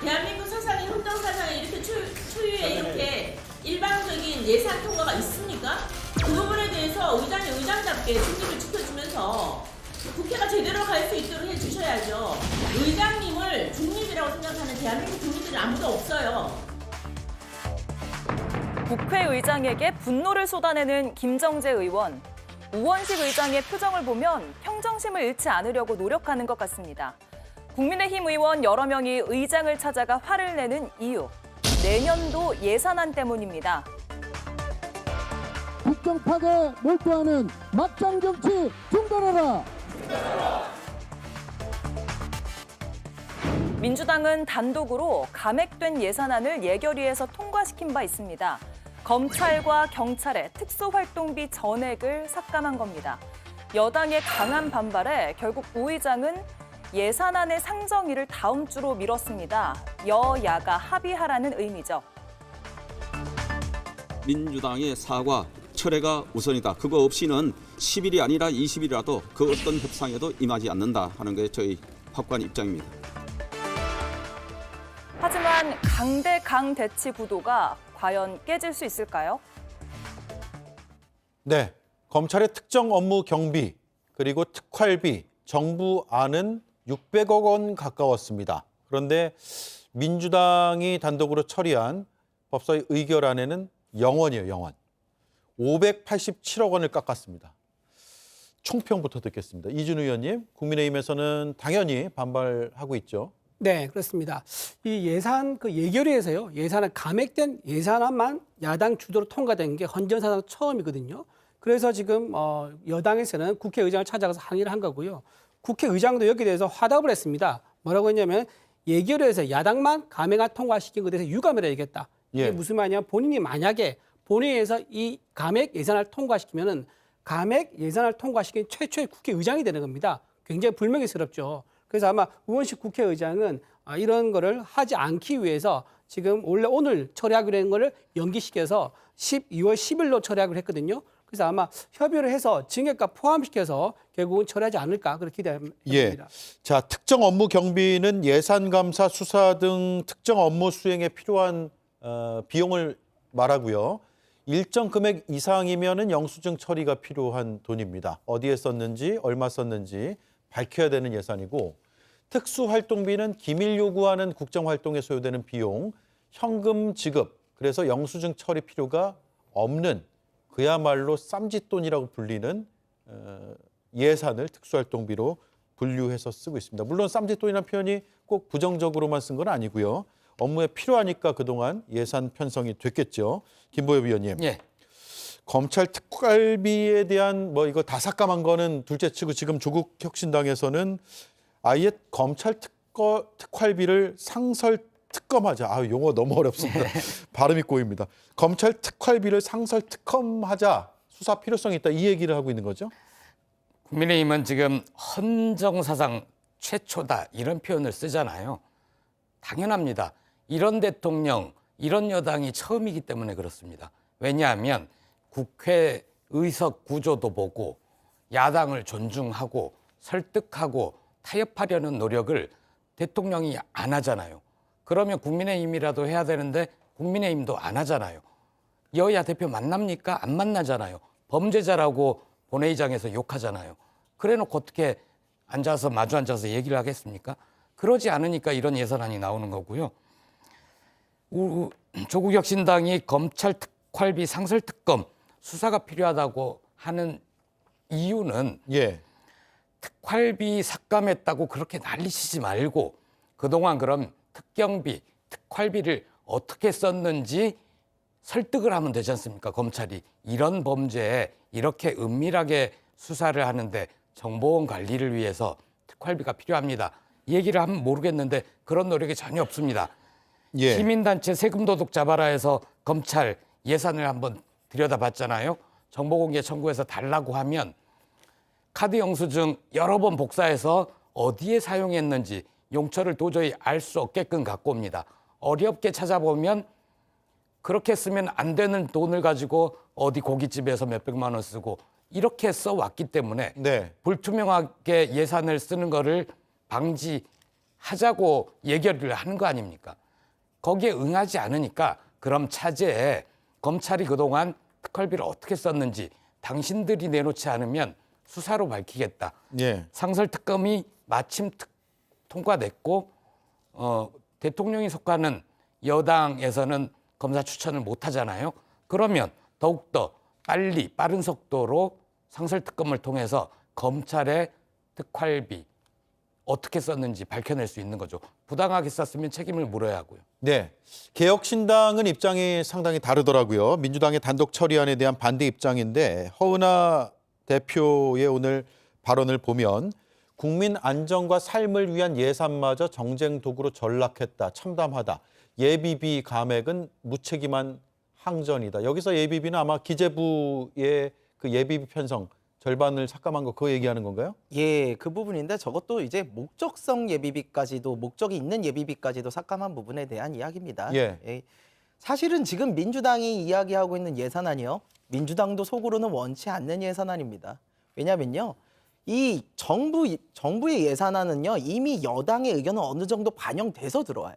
대한민국 사상의 헌정사상에 이렇게 초유의 이렇게 일방적인 예산 통과가 있습니까? 그 부분에 대해서 의장이 의장답게 중립을 지켜주면서 국회가 제대로 갈 수 있도록 해주셔야죠. 의장님을 중립이라고 생각하는 대한민국 국민들은 아무도 없어요. 국회의장에게 분노를 쏟아내는 김정재 의원. 우원식 의장의 표정을 보면 평정심을 잃지 않으려고 노력하는 것 같습니다. 국민의힘 의원 여러 명이 의장을 찾아가 화를 내는 이유. 내년도 예산안 때문입니다. 국정 파괴에 몰두하는 막장 정치 중단하라. 민주당은 단독으로 감액된 예산안을 예결위에서 통과시킨 바 있습니다. 검찰과 경찰의 특수활동비 전액을 삭감한 겁니다. 여당의 강한 반발에 결국 우 의장은 예산안의 상정일을 다음 주로 미뤘습니다. 여야가 합의하라는 의미죠. 민주당의 사과, 철회가 우선이다. 그거 없이는 10일이 아니라 20일이라도 그 어떤 협상에도 임하지 않는다 하는 게 저희 확고한 입장입니다. 하지만 강대강 대치 구도가 과연 깨질 수 있을까요? 네, 검찰의 특정 업무 경비 그리고 특활비 정부안은 600억 원 가까웠습니다. 그런데 민주당이 단독으로 처리한 법사위 의결안에는 0원이에요, 0원. 587억 원을 깎았습니다. 총평부터 듣겠습니다. 이준우 의원님, 국민의힘에서는 당연히 반발하고 있죠. 네, 그렇습니다. 이 예산 예결위에서요. 예산안 감액된 예산안만 야당 주도로 통과된 게 헌정사상 처음이거든요. 그래서 지금 여당에서는 국회의장을 찾아가서 항의를 한 거고요. 국회의장도 여기에 대해서 화답을 했습니다. 뭐라고 했냐면 예결위에서 야당만 감액안 통과시킨 것에 대해서 유감을 해야겠다. 이게 예. 무슨 말이냐? 본인이 만약에 본회의에서 이 감액 예산안을 통과시키면은 감액 예산안을 통과시킨 최초의 국회의장이 되는 겁니다. 굉장히 불명예스럽죠. 그래서 아마 우원식 국회의장은 이런 거를 하지 않기 위해서 지금 원래 오늘 처리하기로 한 거를 연기시켜서 12월 10일로 처리하기로 했거든요. 그래서 아마 협의를 해서 증액과 포함시켜서 결국은 처리하지 않을까 그렇게 기대합니다. 예. 자, 특정 업무 경비는 예산 감사, 수사 등 특정 업무 수행에 필요한 비용을 말하고요. 일정 금액 이상이면은 영수증 처리가 필요한 돈입니다. 어디에 썼는지, 얼마 썼는지 밝혀야 되는 예산이고, 특수활동비는 기밀 요구하는 국정활동에 소요되는 비용, 현금 지급, 그래서 영수증 처리 필요가 없는 그야말로 쌈짓돈이라고 불리는 예산을 특수활동비로 분류해서 쓰고 있습니다. 물론 쌈짓돈이라는 표현이 꼭 부정적으로만 쓴 건 아니고요. 업무에 필요하니까 그동안 예산 편성이 됐겠죠. 김보엽 위원님. 예. 검찰 특활비에 대한 이거 다 삭감한 거는 둘째치고 지금 조국 혁신당에서는 아예 검찰 특활비를 상설 특검하자. 용어 너무 어렵습니다. 발음이 꼬입니다. 검찰 특활비를 상설 특검하자. 수사 필요성이 있다. 이 얘기를 하고 있는 거죠. 국민의힘은 지금 헌정사상 최초다 이런 표현을 쓰잖아요. 당연합니다. 이런 대통령, 이런 여당이 처음이기 때문에 그렇습니다. 왜냐하면 국회 의석 구조도 보고 야당을 존중하고 설득하고 타협하려는 노력을 대통령이 안 하잖아요. 그러면 국민의힘이라도 해야 되는데 국민의힘도 안 하잖아요. 여야 대표 만납니까? 안 만나잖아요. 범죄자라고 본회의장에서 욕하잖아요. 그래놓고 어떻게 마주 앉아서 얘기를 하겠습니까? 그러지 않으니까 이런 예산안이 나오는 거고요. 조국 혁신당이 검찰 특활비 상설 특검 수사가 필요하다고 하는 이유는 예. 특활비 삭감했다고 그렇게 난리치지 말고 그동안 그럼 특경비, 특활비를 어떻게 썼는지 설득을 하면 되지 않습니까? 검찰이 이런 범죄에 이렇게 은밀하게 수사를 하는데 정보원 관리를 위해서 특활비가 필요합니다. 얘기를 하면 모르겠는데 그런 노력이 전혀 없습니다. 예. 시민단체 세금도둑 잡아라 해서 검찰 예산을 한번 들여다봤잖아요. 정보공개 청구해서 달라고 하면 카드 영수증 여러 번 복사해서 어디에 사용했는지 용처를 도저히 알 수 없게끔 갖고 옵니다. 어렵게 찾아보면 그렇게 쓰면 안 되는 돈을 가지고 어디 고깃집에서 몇백만 원 쓰고 이렇게 써왔기 때문에 네. 불투명하게 예산을 쓰는 거를 방지 하자고 예결을 하는 거 아닙니까? 거기에 응하지 않으니까 그럼 차제에 검찰이 그동안 특활비를 어떻게 썼는지 당신들이 내놓지 않으면 수사로 밝히겠다. 예. 상설특검이 마침 통과됐고 대통령이 속하는 여당에서는 검사 추천을 못 하잖아요. 그러면 더욱더 빨리 빠른 속도로 상설특검을 통해서 검찰의 특활비 어떻게 썼는지 밝혀낼 수 있는 거죠. 부당하게 썼으면 책임을 물어야 하고요. 네. 개혁신당은 입장이 상당히 다르더라고요. 민주당의 단독 처리안에 대한 반대 입장인데 허은하 대표의 오늘 발언을 보면 국민 안전과 삶을 위한 예산마저 정쟁 도구로 전락했다. 참담하다. 예비비 감액은 무책임한 항전이다. 여기서 예비비는 아마 기재부의 그 예비비 편성 절반을 삭감한 거 그거 얘기하는 건가요? 예, 그 부분인데 저것도 이제 목적성 예비비까지도 목적이 있는 예비비까지도 삭감한 부분에 대한 이야기입니다. 예. 사실은 지금 민주당이 이야기하고 있는 예산안이요. 민주당도 속으로는 원치 않는 예산안입니다. 왜냐면요. 이 정부의 예산안은요. 이미 여당의 의견은 어느 정도 반영돼서 들어와요.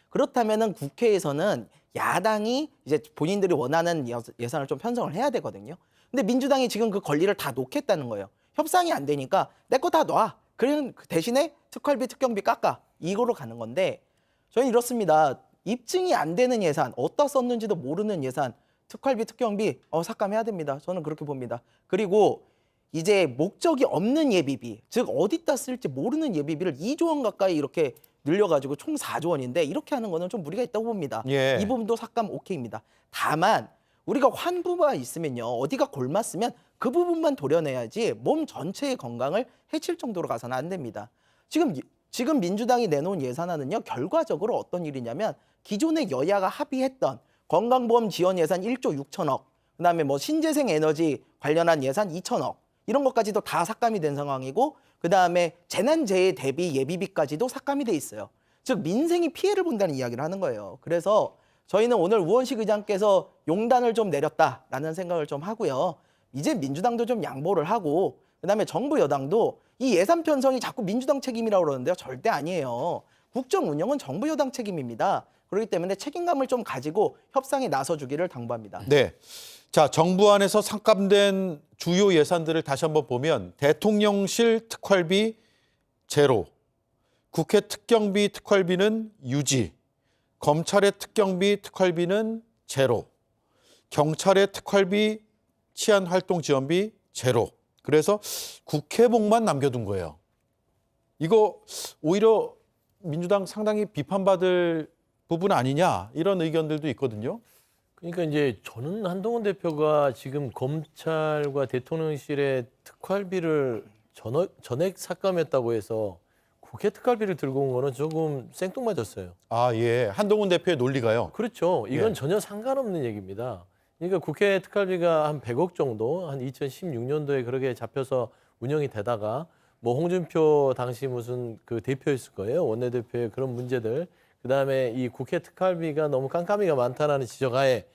그렇다면은 국회에서는 야당이 이제 본인들이 원하는 예산을 좀 편성을 해야 되거든요. 근데 민주당이 지금 그 권리를 다 놓겠다는 거예요. 협상이 안 되니까 내 거 다 놔. 그러면 대신에 특활비, 특경비 깎아. 이거로 가는 건데 저는 이렇습니다. 입증이 안 되는 예산, 어디다 썼는지도 모르는 예산, 특활비, 특경비 삭감해야 됩니다. 저는 그렇게 봅니다. 그리고 이제 목적이 없는 예비비, 즉 어디다 쓸지 모르는 예비비를 2조 원 가까이 이렇게 늘려가지고 총 4조 원인데 이렇게 하는 거는 좀 무리가 있다고 봅니다. 예. 이 부분도 삭감 오케이입니다. 다만 우리가 환부가 있으면요. 어디가 골맞으면 그 부분만 도려내야지 몸 전체의 건강을 해칠 정도로 가서는 안 됩니다. 지금 민주당이 내놓은 예산안은요. 결과적으로 어떤 일이냐면 기존의 여야가 합의했던 건강보험 지원 예산 1조 6천억, 그다음에 뭐 신재생 에너지 관련한 예산 2천억 이런 것까지도 다 삭감이 된 상황이고 그다음에 재난재해 대비 예비비까지도 삭감이 돼 있어요. 즉 민생이 피해를 본다는 이야기를 하는 거예요. 그래서 저희는 오늘 우원식 의장께서 용단을 좀 내렸다라는 생각을 좀 하고요. 이제 민주당도 좀 양보를 하고 그다음에 정부 여당도 이 예산 편성이 자꾸 민주당 책임이라고 그러는데요. 절대 아니에요. 국정 운영은 정부 여당 책임입니다. 그렇기 때문에 책임감을 좀 가지고 협상에 나서주기를 당부합니다. 네. 자, 정부 안에서 삭감된 주요 예산들을 다시 한번 보면 대통령실 특활비 제로, 국회 특경비 특활비는 유지, 검찰의 특경비 특활비는 제로, 경찰의 특활비 치안활동지원비 제로. 그래서 국회복만 남겨둔 거예요. 이거 오히려 민주당 상당히 비판받을 부분 아니냐 이런 의견들도 있거든요. 그러니까 이제 저는 한동훈 대표가 지금 검찰과 대통령실의 특활비를 전액 삭감했다고 해서 국회 특활비를 들고 온 거는 조금 생뚱맞았어요. 아, 예. 한동훈 대표의 논리가요. 그렇죠. 이건 예. 전혀 상관없는 얘기입니다. 그러니까 국회 특활비가 한 100억 정도, 한 2016년도에 그렇게 잡혀서 운영이 되다가 뭐 홍준표 당시 무슨 그 대표였을 거예요. 원내대표의 그런 문제들. 그다음에 이 국회 특활비가 너무 깜깜이가 많다라는 지적하에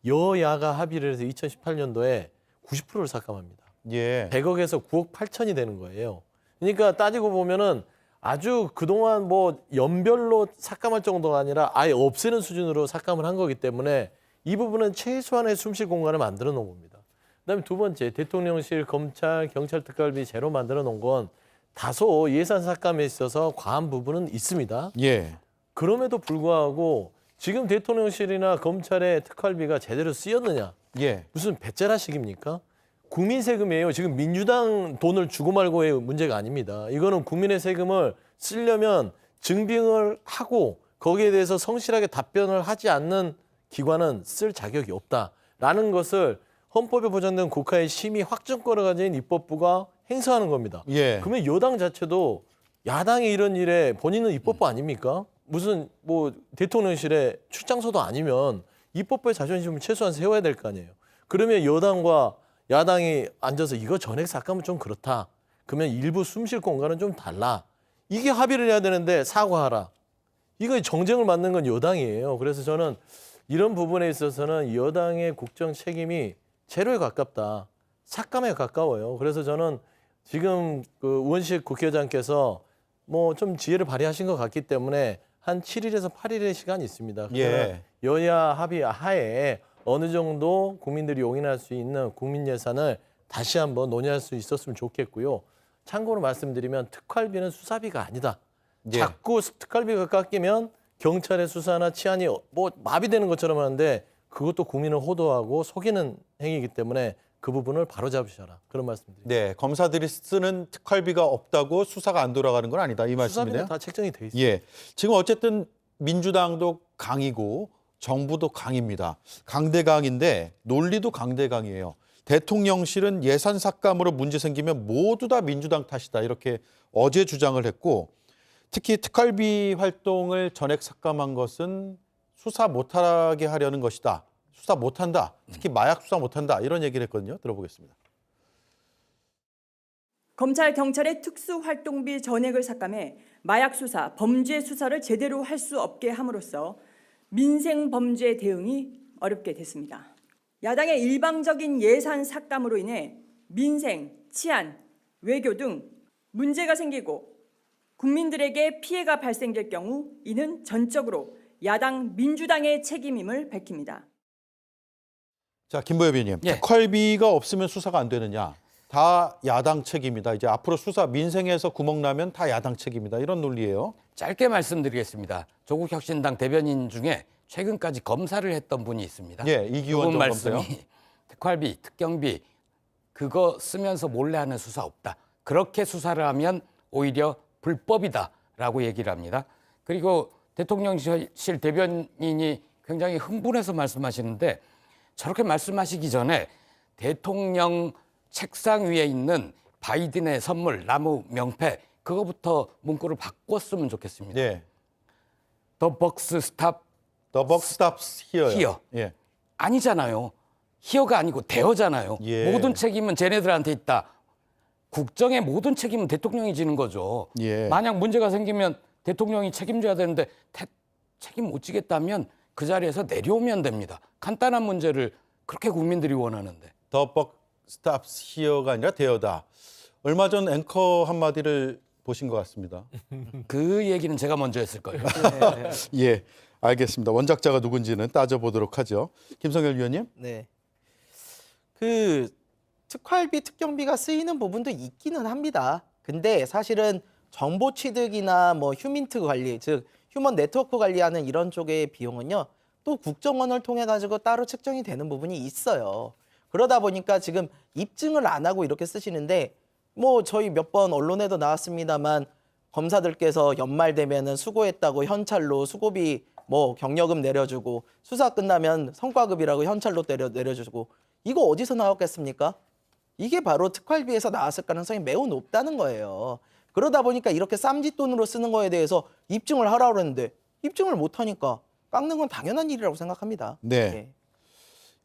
여야가 합의를 해서 2018년도에 90%를 삭감합니다. 예. 100억에서 9억 8천이 되는 거예요. 그러니까 따지고 보면은 아주 그동안 뭐 연별로 삭감할 정도가 아니라 아예 없애는 수준으로 삭감을 한 거기 때문에 이 부분은 최소한의 숨쉴 공간을 만들어 놓은 겁니다. 그다음에 두 번째, 대통령실, 검찰, 경찰 특활비 제로 만들어 놓은 건 다소 예산 삭감에 있어서 과한 부분은 있습니다. 예. 그럼에도 불구하고 지금 대통령실이나 검찰의 특활비가 제대로 쓰였느냐? 예. 무슨 배째라식입니까? 국민 세금이에요. 지금 민주당 돈을 주고 말고의 문제가 아닙니다. 이거는 국민의 세금을 쓰려면 증빙을 하고 거기에 대해서 성실하게 답변을 하지 않는 기관은 쓸 자격이 없다라는 것을 헌법에 보장된 국가의 심의 확정권을 가진 입법부가 행사하는 겁니다. 예. 그러면 여당 자체도 야당이 이런 일에 본인은 입법부 아닙니까? 무슨 뭐 대통령실에 출장소도 아니면 입법부의 자존심을 최소한 세워야 될 거 아니에요. 그러면 여당과 야당이 앉아서 이거 전액 삭감은 좀 그렇다. 그러면 일부 숨쉴 공간은 좀 달라. 이게 합의를 해야 되는데 사과하라. 이거 정쟁을 만든 건 여당이에요. 그래서 저는 이런 부분에 있어서는 여당의 국정 책임이 제로에 가깝다. 삭감에 가까워요. 그래서 저는 지금 그 우원식 국회의장께서 뭐 좀 지혜를 발휘하신 것 같기 때문에 한 7일에서 8일의 시간이 있습니다. 예. 여야 합의 하에 어느 정도 국민들이 용인할 수 있는 국민 예산을 다시 한번 논의할 수 있었으면 좋겠고요. 참고로 말씀드리면 특활비는 수사비가 아니다. 예. 자꾸 특활비가 깎이면 경찰의 수사나 치안이 뭐 마비되는 것처럼 하는데 그것도 국민을 호도하고 속이는 행위이기 때문에 그 부분을 바로잡으셔라. 그런 말씀드립니다. 네, 검사들이 쓰는 특활비가 없다고 수사가 안 돌아가는 건 아니다. 이 말씀이네요. 수사비는 다 책정이 돼 있습니다. 예. 지금 어쨌든 민주당도 강이고 정부도 강입니다. 강대강인데 논리도 강대강이에요. 대통령실은 예산 삭감으로 문제 생기면 모두 다 민주당 탓이다. 이렇게 어제 주장을 했고 특히 특활비 활동을 전액 삭감한 것은 수사 못하게 하려는 것이다. 수사 못한다. 특히 마약 수사 못한다. 이런 얘기를 했거든요. 들어보겠습니다. 검찰, 경찰의 특수활동비 전액을 삭감해 마약 수사, 범죄 수사를 제대로 할 수 없게 함으로써 민생 범죄 대응이 어렵게 됐습니다. 야당의 일방적인 예산 삭감으로 인해 민생, 치안, 외교 등 문제가 생기고 국민들에게 피해가 발생될 경우 이는 전적으로 야당 민주당의 책임임을 밝힙니다. 자, 김보엽 의원님. 예. 특활비가 없으면 수사가 안 되느냐. 다 야당 책임이다. 이제 앞으로 수사 민생에서 구멍 나면 다 야당 책임이다. 이런 논리예요. 짧게 말씀드리겠습니다. 조국혁신당 대변인 중에 최근까지 검사를 했던 분이 있습니다. 예, 이기원 전 말씀이 검사요. 특활비, 특경비 그거 쓰면서 몰래 하는 수사 없다. 그렇게 수사를 하면 오히려 불법이다라고 얘기를 합니다. 그리고 대통령실 대변인이 굉장히 흥분해서 말씀하시는데 저렇게 말씀하시기 전에 대통령 책상 위에 있는 바이든의 선물 나무 명패 그거부터 문구를 바꿨으면 좋겠습니다. 예. The box stop The buck stops here요. here. 예. 아니잖아요. 히어가 아니고 대어잖아요. 예. 모든 책임은 쟤네들한테 있다. 국정의 모든 책임은 대통령이 지는 거죠. 예. 만약 문제가 생기면 대통령이 책임져야 되는데 책임 못 지겠다면 그 자리에서 내려오면 됩니다. 간단한 문제를 그렇게 국민들이 원하는데. The buck stops here가 아니라 대어다. 얼마 전 앵커 한마디를 보신 것 같습니다. 그 얘기는 제가 먼저 했을 거예요. 예, 알겠습니다. 원작자가 누군지는 따져보도록 하죠. 김성열 위원님. 네. 그 특활비, 특경비가 쓰이는 부분도 있기는 합니다. 근데 사실은 정보 취득이나 뭐 휴민트 관리, 즉 휴먼 네트워크 관리하는 이런 쪽의 비용은요. 또 국정원을 통해 가지고 따로 책정이 되는 부분이 있어요. 그러다 보니까 지금 입증을 안 하고 이렇게 쓰시는데 뭐 저희 몇 번 언론에도 나왔습니다만 검사들께서 연말 되면은 수고했다고 현찰로 수고비 뭐 경력금 내려주고 수사 끝나면 성과급이라고 현찰로 내려주고 이거 어디서 나왔겠습니까? 이게 바로 특활비에서 나왔을 가능성이 매우 높다는 거예요. 그러다 보니까 이렇게 쌈짓돈으로 쓰는 거에 대해서 입증을 하라고 그랬는데 입증을 못하니까 깎는 건 당연한 일이라고 생각합니다. 네. 예.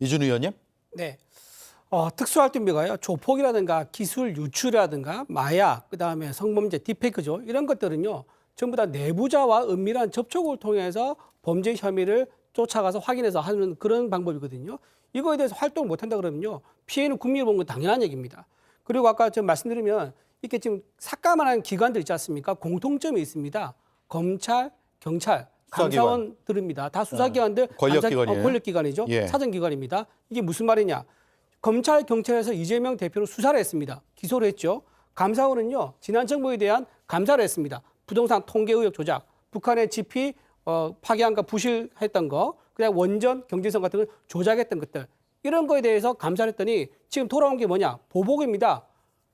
이준 의원님. 네. 특수활동비가요. 조폭이라든가 기술 유출이라든가 마약, 그다음에 성범죄, 딥페이크죠. 이런 것들은요. 전부 다 내부자와 은밀한 접촉을 통해서 범죄 혐의를 쫓아가서 확인해서 하는 그런 방법이거든요. 이거에 대해서 활동을 못한다 그러면요. 피해는 국민이 보는 건 당연한 얘기입니다. 그리고 아까 좀 말씀드리면 이렇게 지금 삭감하는 기관들 있지 않습니까? 공통점이 있습니다. 검찰, 경찰, 감사원들입니다. 다 수사기관들, 권력기관이에요. 권력기관이죠. 예. 사정기관입니다. 이게 무슨 말이냐? 검찰, 경찰에서 이재명 대표를 수사를 했습니다. 기소를 했죠. 감사원은요. 지난 정부에 대한 감사를 했습니다. 부동산 통계 의혹 조작, 북한의 지피 파기한과 부실했던 거, 그다음 원전 경제성 같은 걸 조작했던 것들 이런 거에 대해서 감사를 했더니 지금 돌아온 게 뭐냐? 보복입니다.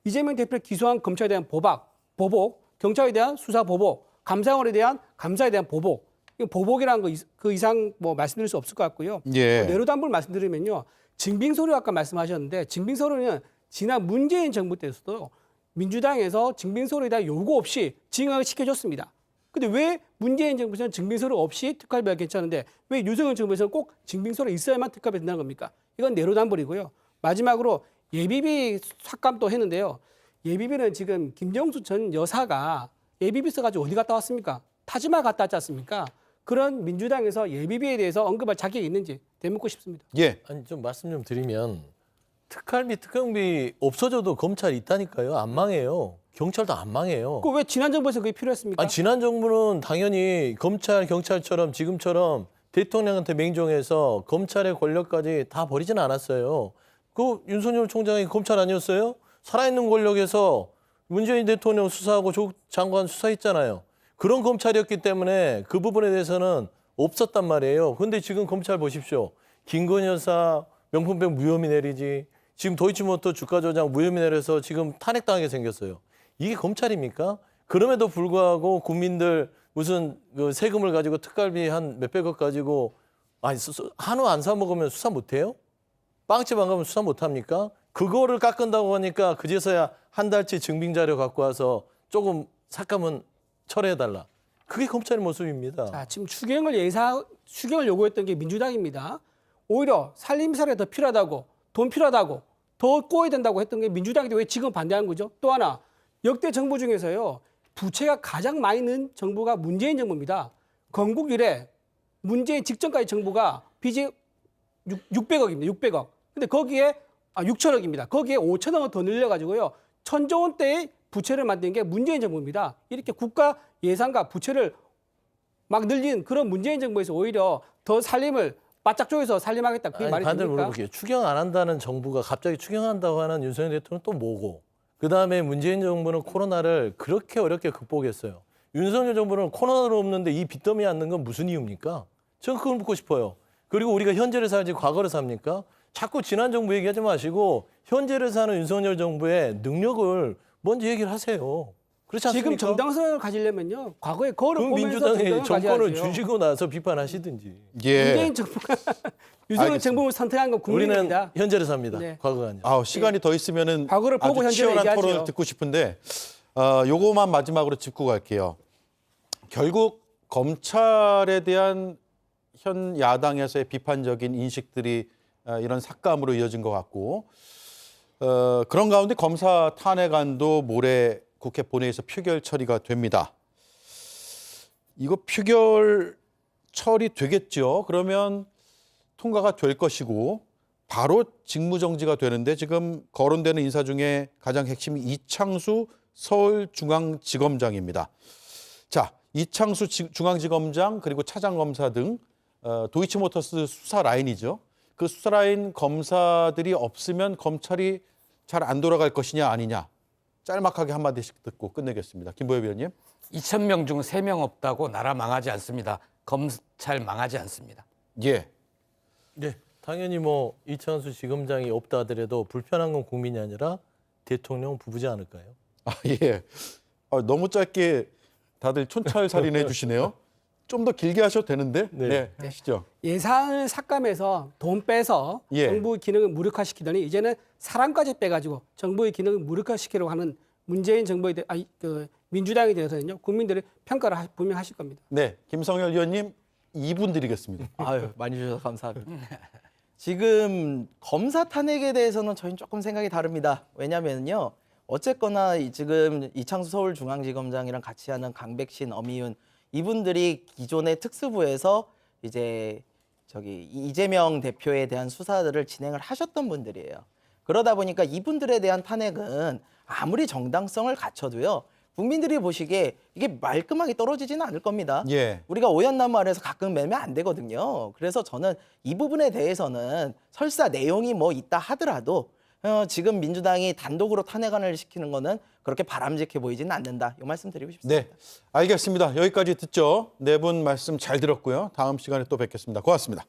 이재명 대표를 기소한 검찰에 대한 보복, 경찰에 대한 수사 보복, 감사원에 대한 감사에 대한 보복. 이 보복이라는 거 그 이상 뭐 말씀드릴 수 없을 것 같고요. 예. 내로담불 말씀드리면요. 증빙서류 아까 말씀하셨는데 증빙서류는 지난 문재인 정부 때에서도 민주당에서 증빙서류에 대한 요구 없이 징역을 시켜줬습니다. 근데 왜 문재인 정부에서는 증빙서류 없이 특활비가 괜찮은데 왜 윤석열 정부에서는 꼭 증빙서류 있어야만 특활비 된다는 겁니까? 이건 내로남불이고요. 마지막으로 예비비 삭감도 했는데요. 예비비는 지금 김정수 전 여사가 예비비 써가지고 어디 갔다 왔습니까? 타지말 갔다 왔지 않습니까? 그런 민주당에서 예비비에 대해서 언급할 자격이 있는지 되묻고 싶습니다. 예. 아니 좀 말씀 좀 드리면 특활비, 특경비 없어져도 검찰이 있다니까요. 안 망해요. 경찰도 안 망해요. 그 왜 지난 정부에서 그게 필요했습니까? 아니, 지난 정부는 당연히 검찰, 경찰처럼 지금처럼 대통령한테 맹종해서 검찰의 권력까지 다 버리지는 않았어요. 그 윤석열 총장이 검찰 아니었어요? 살아있는 권력에서 문재인 대통령 수사하고 조국 장관 수사했잖아요. 그런 검찰이었기 때문에 그 부분에 대해서는 없었단 말이에요. 근데 지금 검찰 보십시오. 김건희 여사 명품백 무혐의 내리지. 지금 도이치모터 주가 조작 무혐의 내려서 지금 탄핵당하게 생겼어요. 이게 검찰입니까? 그럼에도 불구하고 국민들 무슨 그 세금을 가지고 특갈비 한 몇백억 가지고 아니 한우 안 사 먹으면 수사 못해요? 빵집 안 가면 수사 못합니까? 그거를 깎은다고 하니까 그제서야 한 달치 증빙 자료 갖고 와서 조금 삭감은 철회해달라. 그게 검찰의 모습입니다. 자, 지금 추경을 요구했던 게 민주당입니다. 오히려 살림살이가 더 필요하다고, 돈 필요하다고, 더 꼬아야 된다고 했던 게 민주당인데 왜 지금 반대하는 거죠? 또 하나, 역대 정부 중에서요, 부채가 가장 많이 는 정부가 문재인 정부입니다. 건국 이래 문재인 직전까지 정부가 빚이 600억입니다. 600억. 근데 거기에 6천억입니다. 거기에 5천억을 더 늘려가지고요. 1,000조 원대의 부채를 만든 게 문재인 정부입니다. 이렇게 국가 예산과 부채를 막 늘린 그런 문재인 정부에서 오히려 더 살림을 바짝 쪼개서 살림하겠다. 그게 말이 반대로 됩니까? 물어볼게요. 추경 안 한다는 정부가 갑자기 추경한다고 하는 윤석열 대통령 또 뭐고? 그다음에 문재인 정부는 코로나를 그렇게 어렵게 극복했어요. 윤석열 정부는 코로나로 없는데 이 빚더미 앉는 건 무슨 이유입니까? 저는 그걸 묻고 싶어요. 그리고 우리가 현재를 살지 과거를 삽니까? 자꾸 지난 정부 얘기하지 마시고 현재를 사는 윤석열 정부의 능력을 먼저 얘기를 하세요. 그렇지 않습니까? 지금 정당성을 가지려면요. 과거에 거를 그럼 보면서 민주당이 정권을 가져야죠. 주시고 나서 비판하시든지. 예. 문재인 정부가 윤석열 알겠습니다. 정부를 선택한 건 우리는 국민입니다. 현재를 삽니다. 네. 과거가 아니라. 시간이 더 있으면은 과거를 보고 아주 현재를 치열한 얘기하죠. 토론을 듣고 싶은데 요거만 마지막으로 짚고 갈게요. 결국 검찰에 대한 현 야당에서의 비판적인 인식들이 이런 삭감으로 이어진 것 같고 그런 가운데 검사 탄핵안도 모레 국회 본회의에서 표결 처리가 됩니다. 이거 표결 처리되겠죠. 그러면 통과가 될 것이고 바로 직무정지가 되는데 지금 거론되는 인사 중에 가장 핵심이 이창수 서울중앙지검장입니다. 자, 이창수 중앙지검장 그리고 차장검사 등 도이치모터스 수사 라인이죠. 그 수사 라인 검사들이 없으면 검찰이 잘 안 돌아갈 것이냐 아니냐. 짤막하게 한마디씩 듣고 끝내겠습니다. 김보엽 위원님. 2,000명 중 3명 없다고 나라 망하지 않습니다. 검찰 망하지 않습니다. 예. 네, 당연히 뭐 이창수 지검장이 없다 하더라도 불편한 건 국민이 아니라 대통령 부부지 않을까요? 예. 너무 짧게 다들 촌철살인해 주시네요. 좀 더 길게 하셔도 되는데. 네, 하시죠. 예산을 삭감해서 돈 빼서 예. 정부의 기능을 무력화시키더니 이제는 사람까지 빼가지고 정부의 기능을 무력화시키려고 하는 문재인 정부에 대해 민주당에 대해서는요 국민들의 평가를 분명하실 겁니다. 네, 김성열 의원님 2분 드리겠습니다. 아유, 많이 주셔서 감사합니다. 지금 검사 탄핵에 대해서는 저희는 조금 생각이 다릅니다. 왜냐면요. 어쨌거나 지금 이창수 서울중앙지검장이랑 같이 하는 강백신, 엄희윤 이분들이 기존의 특수부에서 이제 이재명 대표에 대한 수사들을 진행을 하셨던 분들이에요. 그러다 보니까 이분들에 대한 탄핵은 아무리 정당성을 갖춰도요. 국민들이 보시기에 이게 말끔하게 떨어지지는 않을 겁니다. 예. 우리가 오얏나무 아래서 가끔 매면 안 되거든요. 그래서 저는 이 부분에 대해서는 설사 내용이 뭐 있다 하더라도 지금 민주당이 단독으로 탄핵안을 시키는 거는 그렇게 바람직해 보이지는 않는다. 이 말씀 드리고 싶습니다. 네, 알겠습니다. 여기까지 듣죠. 네 분 말씀 잘 들었고요. 다음 시간에 또 뵙겠습니다. 고맙습니다.